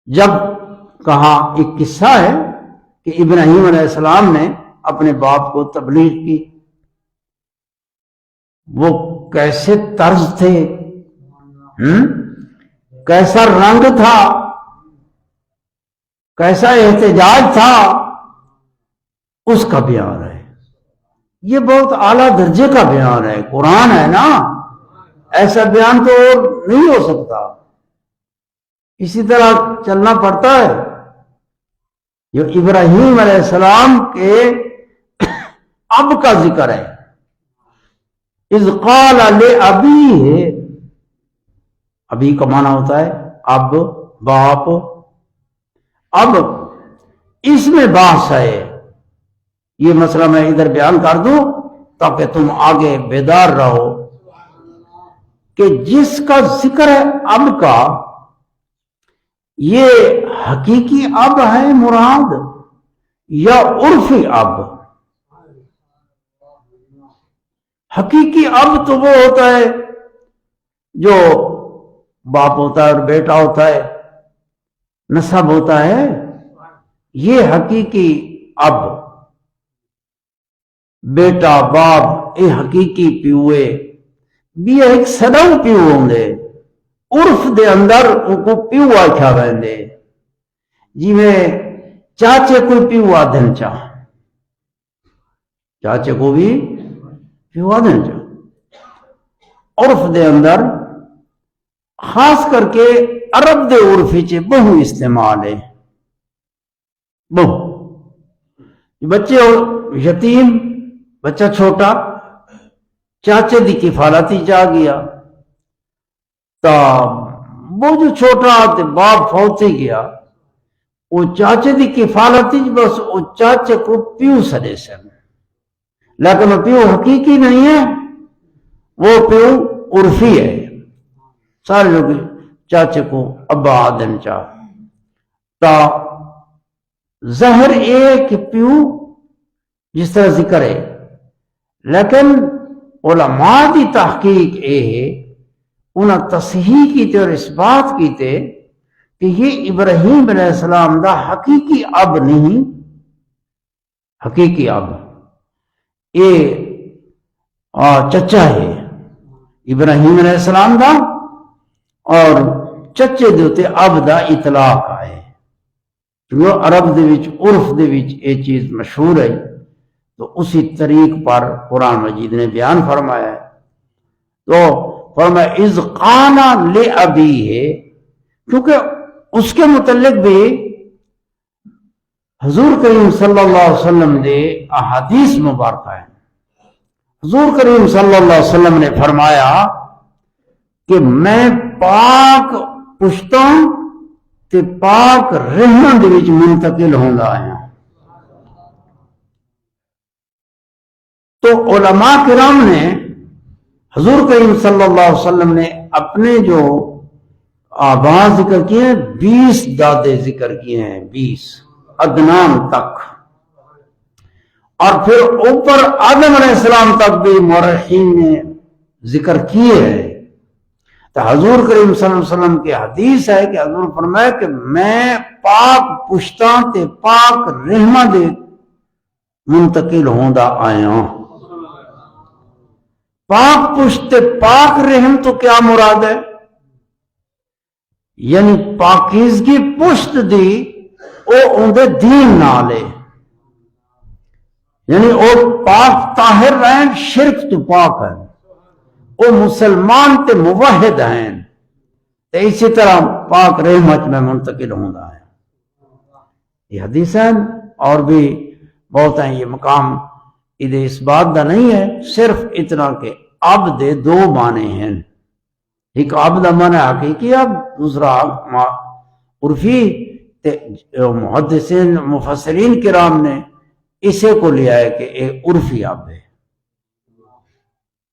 جب کہا ایک قصہ ہے کہ ابراہیم علیہ السلام نے اپنے باپ کو تبلیغ کی. وہ کیسے طرز تھے، کیسا رنگ تھا، کیسا احتجاج تھا، اس کا بیان ہے. یہ بہت اعلیٰ درجے کا بیان ہے. قرآن ہے نا، ایسا بیان تو اور نہیں ہو سکتا. اسی طرح چلنا پڑتا ہے. جو ابراہیم علیہ السلام کے اب کا ذکر ہے. اذ قال لأبیہ، ابی کا معنی ہوتا ہے اب، باپ. اب اس میں بحث ہے. یہ مسئلہ میں ادھر بیان کر دوں تاکہ تم آگے بیدار رہو کہ جس کا ذکر ہے اب کا، یہ حقیقی اب ہے مراد یا عرفی اب. حقیقی اب تو وہ ہوتا ہے جو باپ ہوتا ہے اور بیٹا ہوتا ہے، نسب ہوتا ہے. یہ حقیقی اب، بیٹا باپ یہ حقیقی پیوے بھی ایک سدو پیو ہوں دے. عرف دے اندر ان کو پیو آکھا رہندے، جی میں چاچے کو پیو آدھن چاہ، چاچے کو بھی پیو آدھن چاہ. عرف دے اندر خاص کر کے عرب دے عرفی چے بہو استعمال ہے. بہو بچے یتیم، بچہ چھوٹا چاچے دی کفالتی چاہ گیا تا وہ جو چھوٹا تے باپ فوت ہی گیا، وہ چاچے دی کفالتی بس وہ چاچے کو پیو سدے سن. لیکن وہ پیو حقیقی نہیں ہے، وہ پیو عرفی ہے. سارے لوگ چاچے کو ابا آدن چاہ تا ظاہر ایک پیو جس طرح ذکر ہے، لیکن علماء دی تحقیق اے ہے انہاں تصحیح کیتے اور اس بات کیتے کہ یہ ابراہیم علیہ السلام دا حقیقی اب نہیں، حقیقی اب یہ چچا ہے ابراہیم علیہ السلام دا، اور چچے دوتے اب دا اطلاق آئے جو عرب دے وچ عرف دے وچ یہ چیز مشہور ہے، تو اسی طریق پر قرآن مجید نے بیان فرمایا ہے۔ تو فرمایا اذ قال لأبیہ، کیونکہ اس کے متعلق بھی حضور کریم صلی اللہ علیہ وسلم دے احادیث مبارکہ ہیں۔ حضور کریم صلی اللہ علیہ وسلم نے فرمایا کہ میں پاک پشتوں تے پاک رحمت دے وچ منتقل ہوندا آیا۔ تو علماء کرام نے حضور کریم صلی اللہ علیہ وسلم نے اپنے جو آباء ذکر کیے ہیں، 20 دادے ذکر کیے ہیں، 20 عدنان تک، اور پھر اوپر آدم علیہ السلام تک بھی مورخین نے ذکر کیے ہیں۔ تو حضور کریم صلی اللہ علیہ وسلم کی حدیث ہے کہ حضور فرمایا کہ میں پاک پشتاں تے پاک رحمہ دے منتقل ہوندا آیا ہوں۔ پاک پشت تے پاک رحم تو کیا مراد ہے؟ یعنی پاکیزگی پشت دی او اندے دین نالے، یعنی او پاک طاہر رہن، شرک تو پاک ہے، او مسلمان تے موحد ہیں، تے اسی طرح پاک رحمت میں منتقل ہوندا ہے۔ یہ حدیث ہے، اور بھی بہت ہیں۔ یہ مقام ادھے اس بات دا نہیں ہے، صرف اتنا کہ عبد دے 2 معنی ہیں، ایک عبد معنی حقیقی عبد، دوسرا عرفی۔ محدثین مفسرین کرام نے اسے کو لیا ہے کہ ایک عرفی عبد ہے،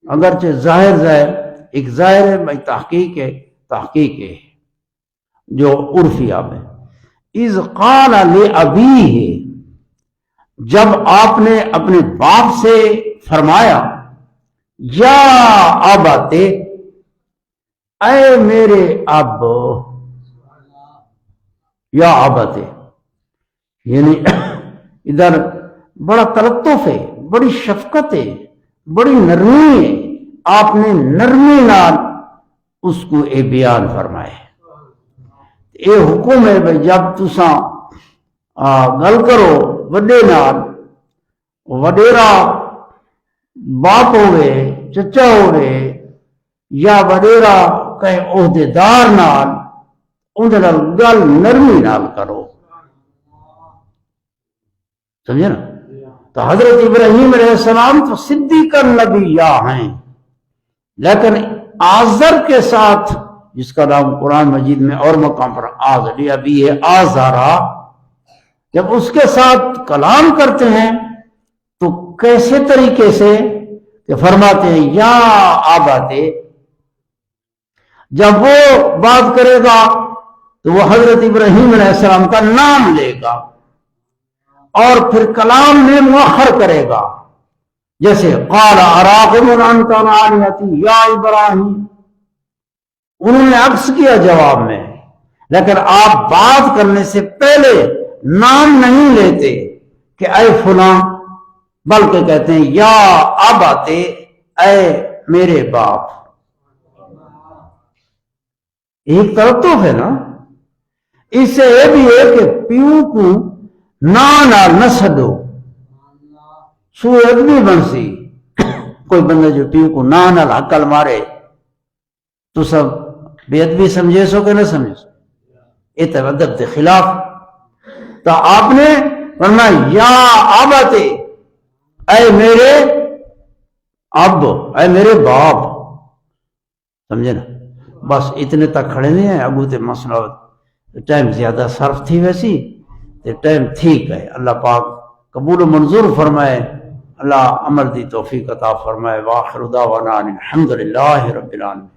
اگرچہ ظاہر ایک ظاہر ہے، بھائی تحقیق ہے جو عرفی عبد ہے۔ اذ قال لأبیہ، جب آپ نے اپنے باپ سے فرمایا یا ابت، اے میرے اب، یا ابت، یعنی ادھر بڑا تلطف ہے، بڑی شفقت ہے، بڑی نرمی ہے، آپ نے نرمی نال اس کو اے بیان فرمائے۔ اے حکم ہے بھئی جب تساں گل کرو وڈے نال، وڈیرا باپ ہوئے، چچا ہوئے، یا وڈیرا کہیں عہدے دار نال، اندر گل نرمی نال کرو، سمجھے نا؟ تو حضرت ابراہیم علیہ السلام تو صدیق النبی ہیں، لیکن آزر کے ساتھ، جس کا نام قرآن مجید میں اور مقام پر آزر ابھی ہے، آزارا، جب اس کے ساتھ کلام کرتے ہیں تو کیسے طریقے سے کہ فرماتے ہیں یا آباتے، جب وہ بات کرے گا تو وہ حضرت ابراہیم علیہ السلام کا نام لے گا اور پھر کلام میں مؤخر کرے گا، جیسے قال اراغب انت عن آلہتی یا ابراہیم، انہوں نے عکس کیا جواب میں، لیکن آپ بات کرنے سے پہلے نام نہیں لیتے کہ اے فلاں، بلکہ کہتے ہیں یا اباتے، اے میرے باپ۔ ایک تلطف ہے نا، اس سے یہ بھی ہے کہ پیو کو نال نہ سدو، سو ادبی بنسی، کوئی بندہ جو پیو کو نال حقل مارے تو سب بے ادبی سمجھے سو کہ نہ سمجھے سو، یہ تو ادب کے خلاف۔ تو آپ نے فرمایا یا اباتے، اے میرے اب، اے میرے باپ، سمجھے نا؟ بس اتنے تک کھڑے نہیں ہیں، ابو تے مسئلہ ٹائم زیادہ صرف تھی ویسی تے ٹائم ٹھیک ہے۔ اللہ پاک قبول و منظور فرمائے، اللہ عمل دی توفیق عطا فرمائے۔ وآخر دعوانا الحمدللہ رب العالمین۔